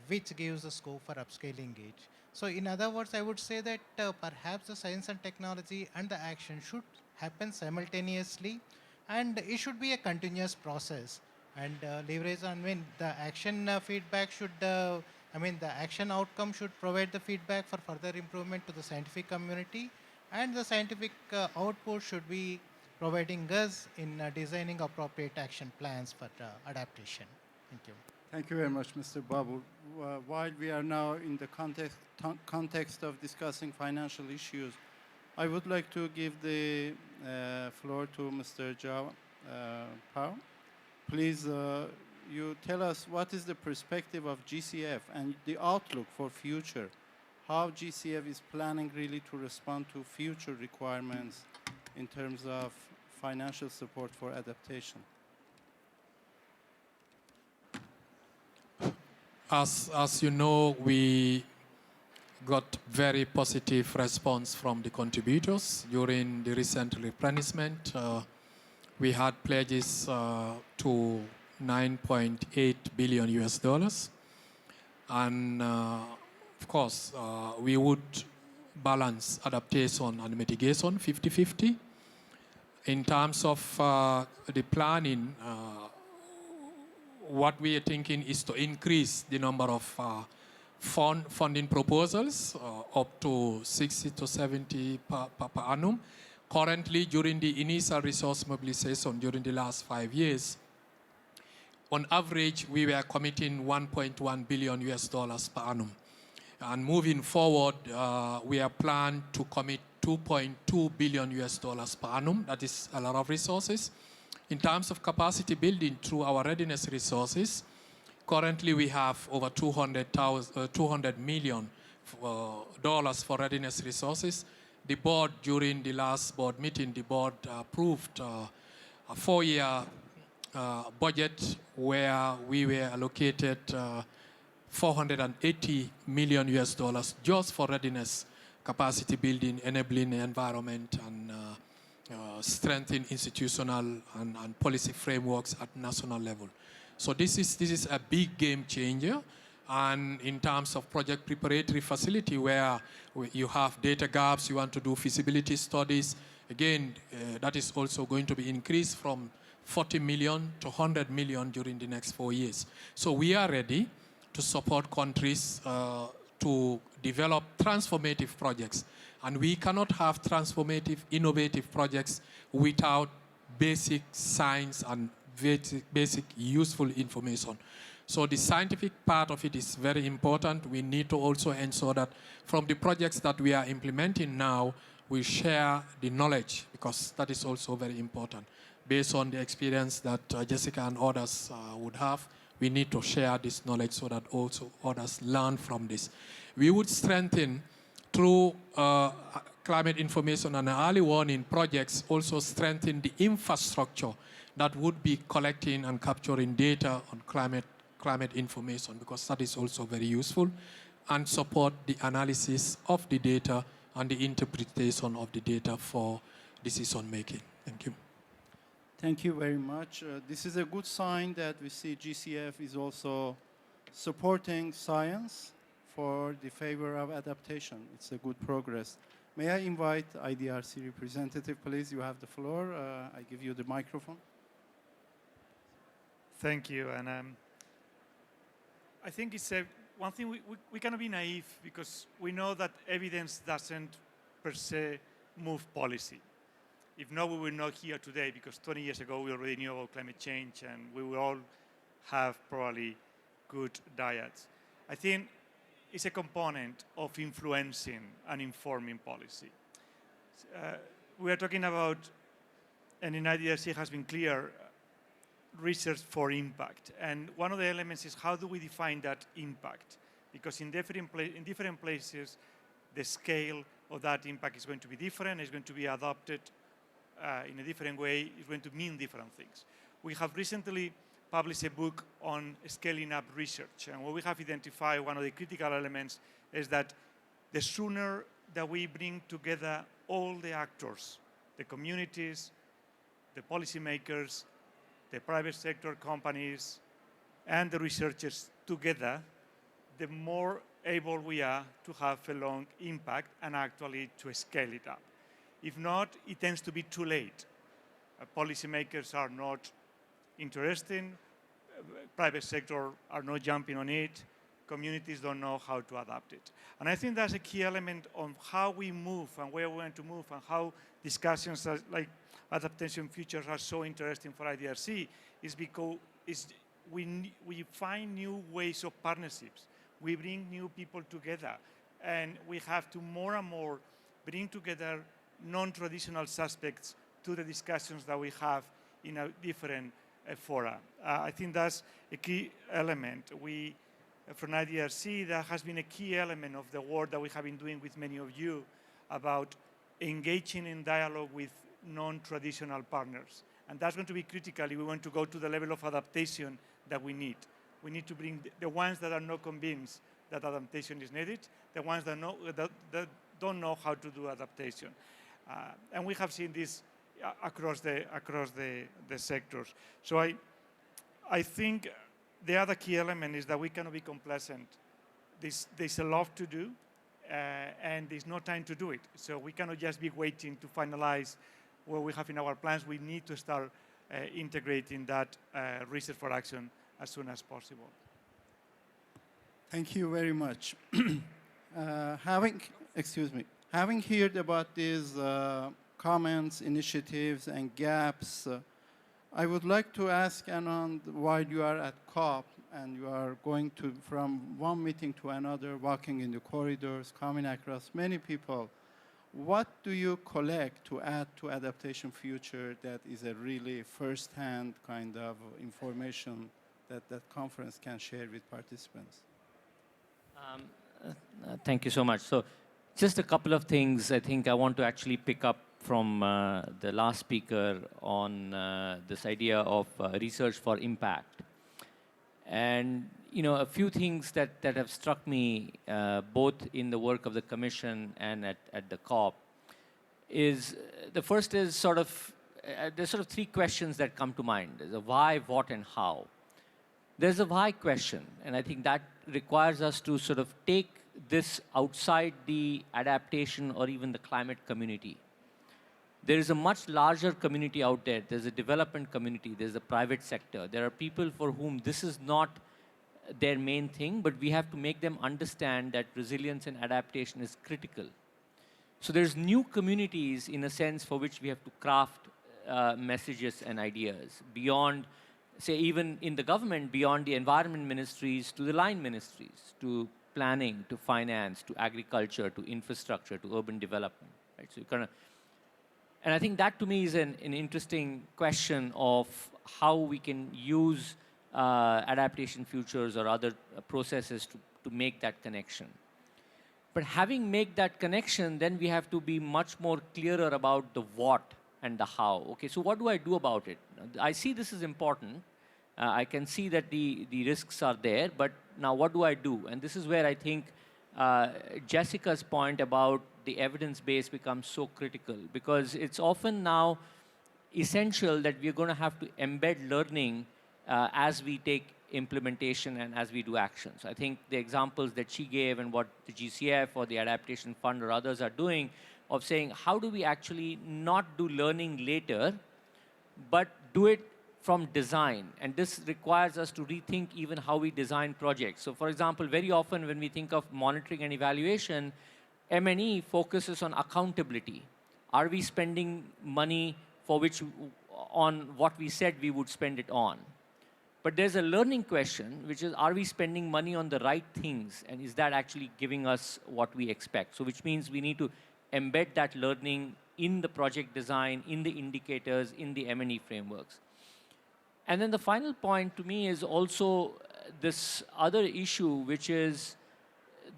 which gives a scope for upscaling it. So in other words, I would say that perhaps the science and technology and the action should happen simultaneously, and it should be a continuous process. And leverage on the action feedback should, the action outcome should provide the feedback for further improvement to the scientific community, and the scientific output should be providing us in designing appropriate action plans for adaptation. Thank you. Thank you very much, Mr. Babu. While we are now in the context of discussing financial issues, I would like to give the floor to Mr. Jao Pao. Please, you tell us what is the perspective of GCF and the outlook for future, how GCF is planning really to respond to future requirements in terms of financial support for adaptation. As you know, we got very positive response from the contributors during the recent replenishment. We had pledges to 9.8 billion US dollars. And of course, we would balance adaptation and mitigation 50-50. In terms of the planning, what we are thinking is to increase the number of funding proposals up to 60 to 70 per annum. Currently, during the initial resource mobilization during the last 5 years, on average, we were committing 1.1 billion US dollars per annum. And moving forward, we are planned to commit 2.2 billion US dollars per annum. That is a lot of resources. In terms of capacity building through our readiness resources, currently we have over $200 million dollars for readiness resources. The board, during the last board meeting, the board approved a 4-year budget where we were allocated 480 million US dollars just for readiness capacity building, enabling the environment, and strengthen institutional and policy frameworks at national level. So this is a big game changer. And in terms of project preparatory facility, where you have data gaps, you want to do feasibility studies, again, that is also going to be increased from 40 million to 100 million during the next 4 years. So we are ready to support countries to develop transformative projects. And we cannot have transformative, innovative projects without basic science and basic useful information. So the scientific part of it is very important. We need to also ensure that from the projects that we are implementing now, we share the knowledge, because that is also very important. Based on the experience that Jessica and others would have, we need to share this knowledge so that also others learn from this. We would strengthen through climate information and early warning projects, also strengthen the infrastructure that would be collecting and capturing data on climate information, because that is also very useful, and support the analysis of the data and the interpretation of the data for decision making. Thank you. Thank you very much. This is a good sign that we see GCF is also supporting science for the favor of adaptation. It's a good progress. May I invite IDRC representative, please? You have the floor. I give you the microphone. Thank you. And I think it's one thing we cannot be naive, because we know that evidence doesn't per se move policy. If not, we will not here today, because 20 years ago we already knew about climate change and we will all have probably good diets. I think it's a component of influencing and informing policy. We are talking about, and in IDRC has been clear, research for impact. And one of the elements is, how do we define that impact? Because in different places, the scale of that impact is going to be different, it's going to be adopted in a different way, it's going to mean different things. We have recently published a book on scaling up research, and what we have identified, one of the critical elements, is that the sooner that we bring together all the actors, the communities, the policymakers, the private sector companies, and the researchers together, the more able we are to have a long impact and actually to scale it up. If not, it tends to be too late. Policymakers are not interested, private sector are not jumping on it, communities don't know how to adapt it. And I think that's a key element on how we move and where we want to move, and how discussions like adaptation futures are so interesting for IDRC, is because we find new ways of partnerships. We bring new people together, and we have to more and more bring together non-traditional suspects to the discussions that we have in a different fora. I think that's a key element. From IDRC, that has been a key element of the work that we have been doing with many of you about engaging in dialogue with non-traditional partners. And that's going to be critical if we want to go to the level of adaptation that we need. We need to bring the ones that are not convinced that adaptation is needed, the ones that don't know how to do adaptation. And we have seen this across the sectors. So I think the other key element is that we cannot be complacent. There's a lot to do, and there's no time to do it. So we cannot just be waiting to finalize what we have in our plans. We need to start integrating that research for action as soon as possible. Thank you very much. Having heard about these comments, initiatives, and gaps, I would like to ask Anand, while you are at COP and you are going from one meeting to another, walking in the corridors, coming across many people, what do you collect to add to Adaptation Future that is a really first-hand kind of information that conference can share with participants? Thank you so much. So just a couple of things I think I want to actually pick up from the last speaker on this idea of research for impact. And a few things that have struck me both in the work of the Commission and at the COP is the first is there's sort of three questions that come to mind. There's a why, what, and how. There's a why question, and I think that requires us to sort of take this outside the adaptation or even the climate community. There is a much larger community out there. There's a development community. There's the private sector. There are people for whom this is not their main thing, but we have to make them understand that resilience and adaptation is critical. So there's new communities, in a sense, for which we have to craft messages and ideas beyond, say, even in the government, beyond the environment ministries to the line ministries, to planning, to finance, to agriculture, to infrastructure, to urban development. Right? So you kind of, and I think that to me is an interesting question of how we can use adaptation futures or other processes to make that connection. But having made that connection, then we have to be much more clearer about the what and the how. Okay, so what do I do about it? I see this is important. I can see that the risks are there, but now what do I do? And this is where I think Jessica's point about the evidence base becomes so critical, because it's often now essential that we're going to have to embed learning as we take implementation and as we do actions. I think the examples that she gave and what the GCF or the Adaptation Fund or others are doing of saying, how do we actually not do learning later, but do it from design? And this requires us to rethink even how we design projects. So for example, very often when we think of monitoring and evaluation, M&E focuses on accountability. Are we spending money for which, on what we said we would spend it on? But there's a learning question, which is, are we spending money on the right things? And is that actually giving us what we expect? So which means we need to embed that learning in the project design, in the indicators, in the M&E frameworks. And then the final point to me is also this other issue, which is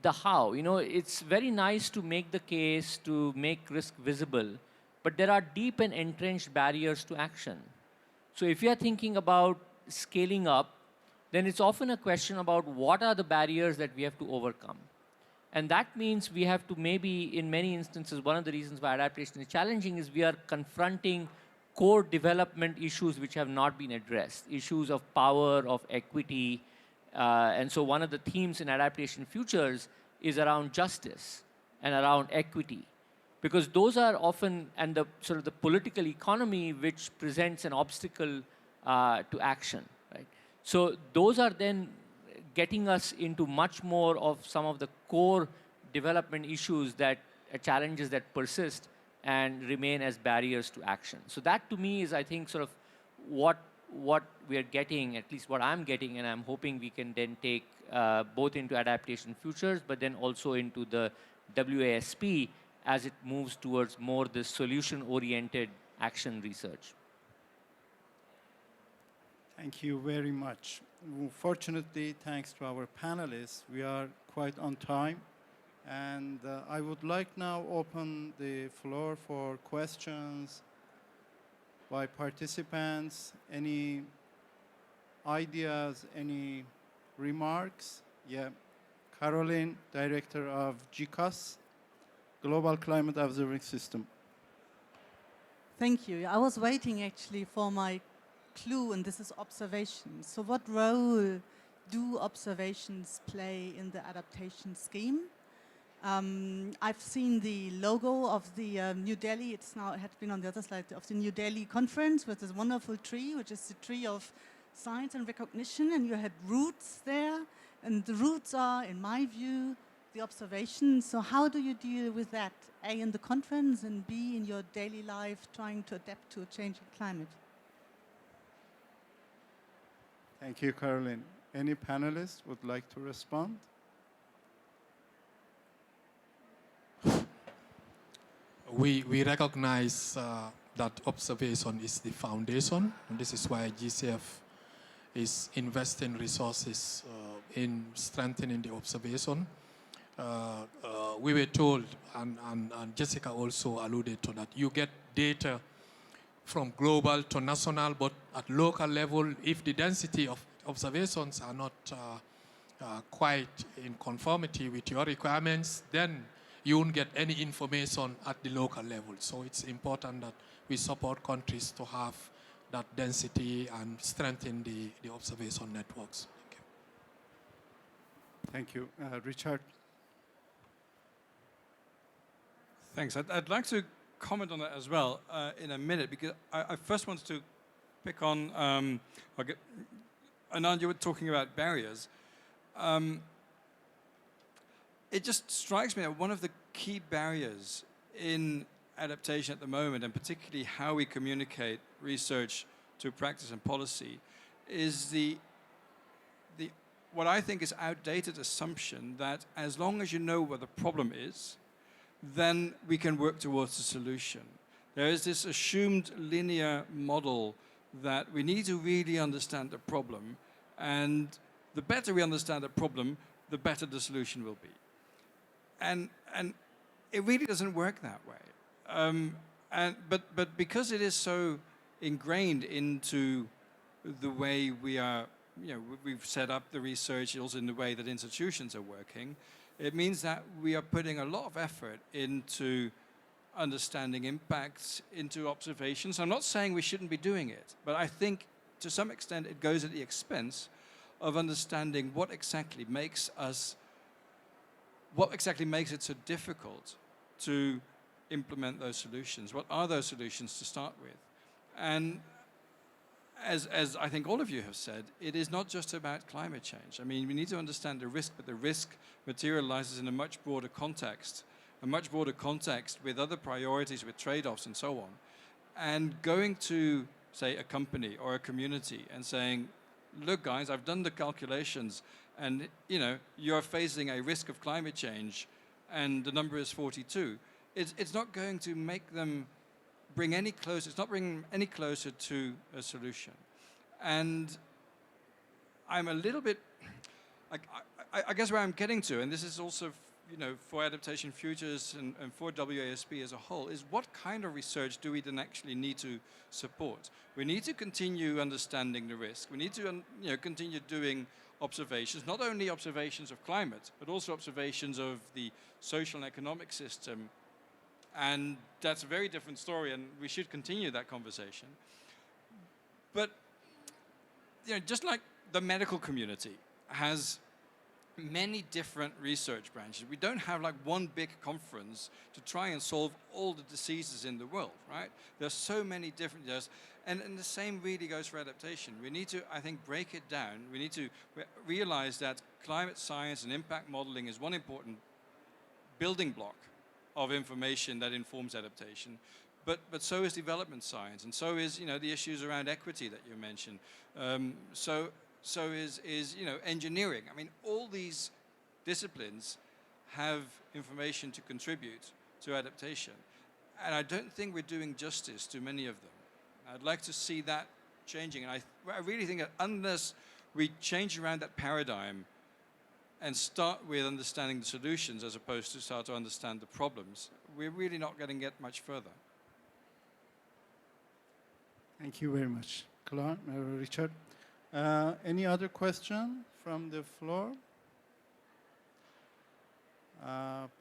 the how. It's very nice to make the case, to make risk visible, but there are deep and entrenched barriers to action. So if you are thinking about scaling up, then it's often a question about what are the barriers that we have to overcome. And that means we have to maybe, in many instances, one of the reasons why adaptation is challenging is we are confronting core development issues which have not been addressed, issues of power, of equity. And so one of the themes in Adaptation Futures is around justice and around equity, because those are often, and the sort of the political economy which presents an obstacle to action, right? So those are then getting us into much more of some of the core development issues that challenges that persist and remain as barriers to action. So that to me is, I think, sort of what we are getting, at least what I'm getting, and I'm hoping we can then take both into Adaptation Futures, but then also into the WASP as it moves towards more this solution-oriented action research. Thank you very much. Fortunately, thanks to our panelists, we are quite on time. And I would like now open the floor for questions by participants. Any ideas, any remarks? Yeah. Caroline, Director of GCAS, Global Climate Observing System. Thank you. I was waiting actually for my clue, and this is observations. So what role do observations play in the adaptation scheme? I've seen the logo of the New Delhi, it had been on the other slide, of the New Delhi conference with this wonderful tree, which is the tree of science and recognition, and you had roots there, and the roots are, in my view, the observations. So how do you deal with that, A, in the conference, and B, in your daily life, trying to adapt to a changing climate? Thank you, Caroline. Any panelists would like to respond? We recognize that observation is the foundation, and this is why GCF is investing resources in strengthening the observation. We were told, and Jessica also alluded to that, you get data from global to national, but at local level, if the density of observations are not quite in conformity with your requirements, then you won't get any information at the local level. So it's important that we support countries to have that density and strengthen the observation networks. Thank you. Richard? Thanks. I'd like to comment on that as well in a minute, because I first wanted to pick on, Anand, you were talking about barriers. It just strikes me that one of the key barriers in adaptation at the moment, and particularly how we communicate research to practice and policy, is what I think is outdated assumption that as long as you know what the problem is, then we can work towards a solution. There is this assumed linear model that we need to really understand the problem, and the better we understand the problem, the better the solution will be. And it really doesn't work that way. But because it is so ingrained into the way we are, we've set up the research, also in the way that institutions are working, it means that we are putting a lot of effort into understanding impacts, into observations. I'm not saying we shouldn't be doing it, but I think to some extent it goes at the expense of understanding what exactly makes it so difficult to implement those solutions. What are those solutions to start with? And as I think all of you have said, it is not just about climate change. I mean, we need to understand the risk, but the risk materializes in a much broader context with other priorities, with trade-offs and so on. And going to, say, a company or a community and saying, look, guys, I've done the calculations, and you're facing a risk of climate change, and the number is 42. It's not going to make them bring any closer. It's not bringing any closer to a solution. And I'm a little bit, I guess where I'm getting to, and this is also for Adaptation Futures and for WASP as a whole, is what kind of research do we then actually need to support? We need to continue understanding the risk. We need to continue doing observations, not only observations of climate, but also observations of the social and economic system. And that's a very different story, and we should continue that conversation. But just like the medical community has many different research branches, we don't have like one big conference to try and solve all the diseases in the world, right? There's so many different, and the same really goes for adaptation. We need to, I think, break it down. We need to realize that climate science and impact modeling is one important building block of information that informs adaptation, but so is development science, and so is the issues around equity that you mentioned. So is engineering. I mean, all these disciplines have information to contribute to adaptation, and I don't think we're doing justice to many of them. I'd like to see that changing, and I really think that unless we change around that paradigm and start with understanding the solutions as opposed to start to understand the problems, we're really not going to get much further. Thank you very much, Richard. Any other question from the floor?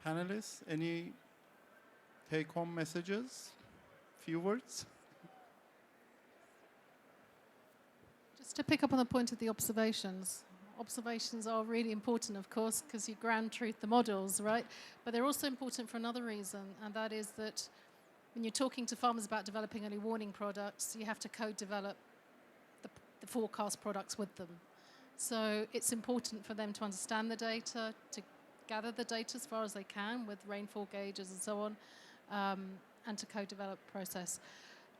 Panelists, any take-home messages? Few words? Just to pick up on the point of the observations. Observations are really important, of course, because you ground truth the models, right? But they're also important for another reason, and that is that when you're talking to farmers about developing early warning products, you have to co-develop the forecast products with them. So it's important for them to understand the data, to gather the data as far as they can with rainfall gauges and so on, and to co-develop process.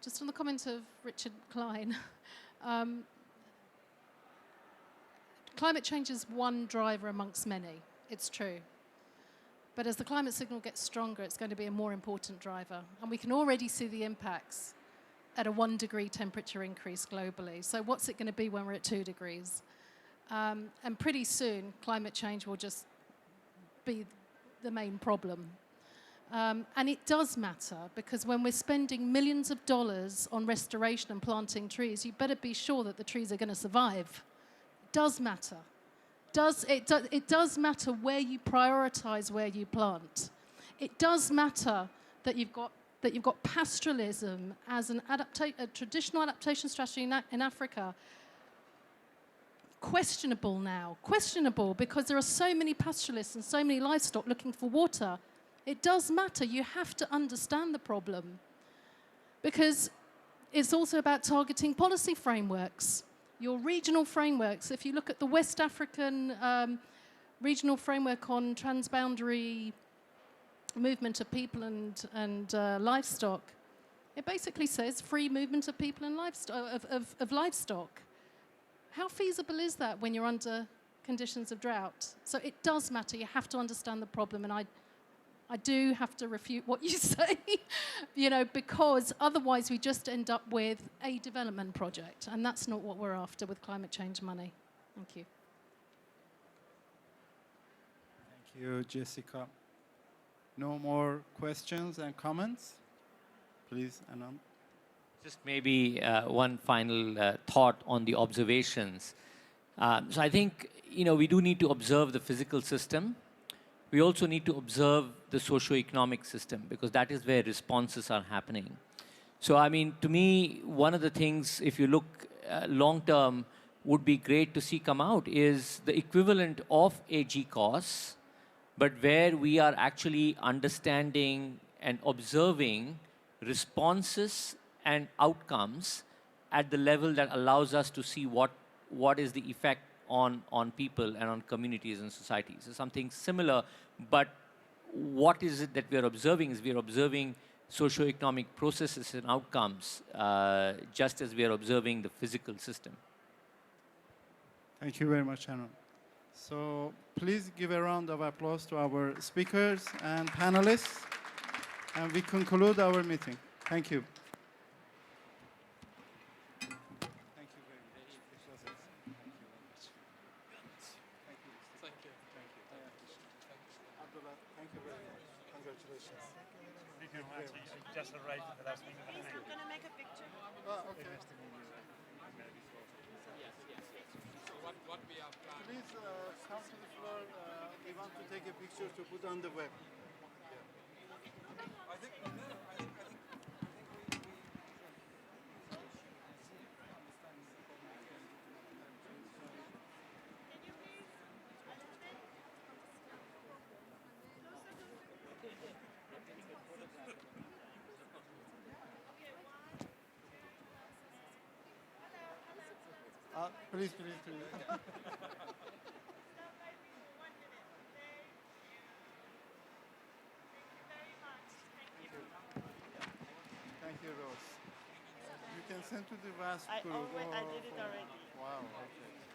Just on the comment of Richard Klein, climate change is one driver amongst many, it's true. But as the climate signal gets stronger, it's going to be a more important driver. And we can already see the impacts at a 1 degree temperature increase globally. So what's it going to be when we're at 2 degrees? And pretty soon, climate change will just be the main problem. And it does matter, because when we're spending millions of dollars on restoration and planting trees, you better be sure that the trees are going to survive. It does matter. It it does matter where you prioritize where you plant. It does matter that you've got pastoralism as a traditional adaptation strategy in Africa. Questionable now, because there are so many pastoralists and so many livestock looking for water. It does matter. You have to understand the problem, because it's also about targeting policy frameworks. Your regional frameworks, if you look at the West African regional framework on transboundary movement of people and livestock, it basically says free movement of people and livestock. How feasible is that when you're under conditions of drought? So it does matter. You have to understand the problem, and I do have to refute what you say, because otherwise we just end up with a development project, and that's not what we're after with climate change money. Thank you. Thank you, Jessica. No more questions and comments? Please, Anand. Just maybe one final thought on the observations. So I think, we do need to observe the physical system. We also need to observe the socio-economic system, because that is where responses are happening. So, I mean, to me, one of the things, if you look long-term, would be great to see come out is the equivalent of AG costs, but where we are actually understanding and observing responses and outcomes at the level that allows us to see what is the effect on people and on communities and societies. So something similar, but what is it that we are observing is we are observing socioeconomic processes and outcomes just as we are observing the physical system. Thank you very much, Anand. So please give a round of applause to our speakers and panelists, and we conclude our meeting. Thank you. Just arrived at the last minute. I'm going to make a picture. Okay. Please come to the floor. We want to take a picture to put on the web. Please. Thank you, Rose. You can send to the Wasp group. I did it already. Wow, okay.